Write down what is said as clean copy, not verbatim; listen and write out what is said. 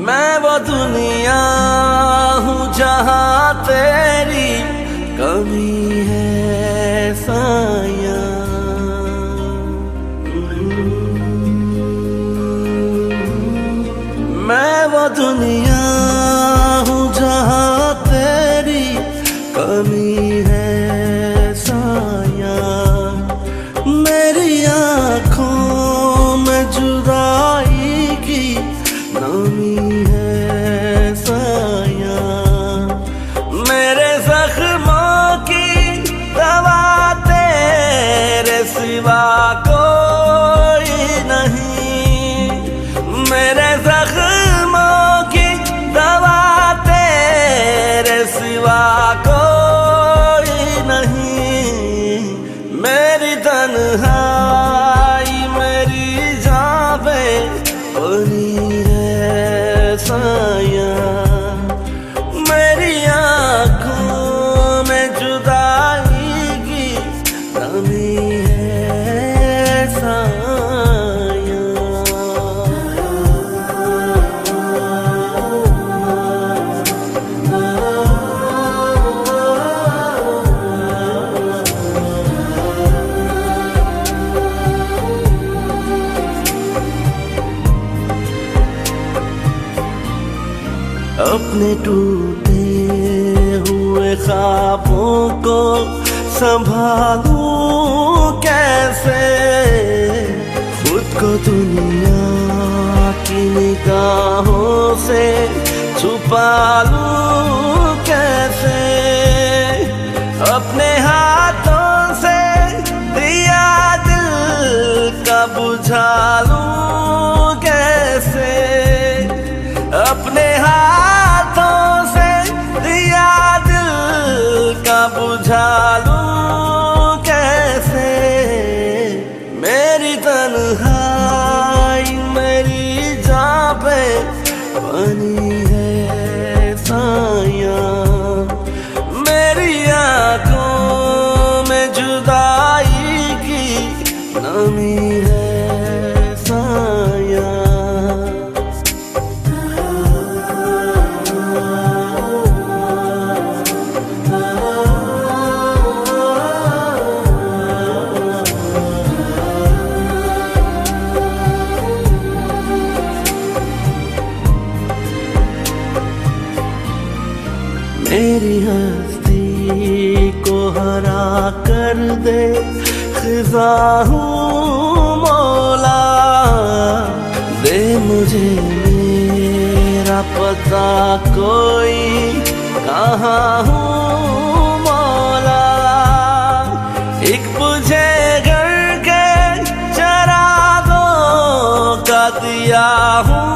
मैं वो दुनिया हूँ जहाँ तेरी कमी है साया। मैं वो दुनिया हूँ जहाँ तेरी कमी है साया। मेरी आँखों में जुदाई की नमी है साया। मेरे जख्मों की दवा तेरे सिवा कोई नहीं। मेरे जख्मों की दवा तेरे सिवा कोई नहीं। मेरी तन्हाई मेरी जान पे बनी है साया। मेरी आँखों में जुदाई की नमी है साया। अपने टूटे हुए ख्वाबों को संभालूं कैसे। खुद को दुनिया की निगाहों से छुपा लूं कैसे। अपने हाथों से दिया दिल का बुझा लूं कैसे। अपने हाथों से दिया दिल का बुझा लूं कैसे। मेरी तन्हाई मेरी जान पे बनी है साया। मेरी आँखों में जुदाई की नमी है साया। मेरी हस्ती को हरा कर दे खिज़ा हूँ मौला। दे मुझे मेरा पता कोई कहाँ हूँ मौला। एक बुझे घर के चरागों का दिया हूँ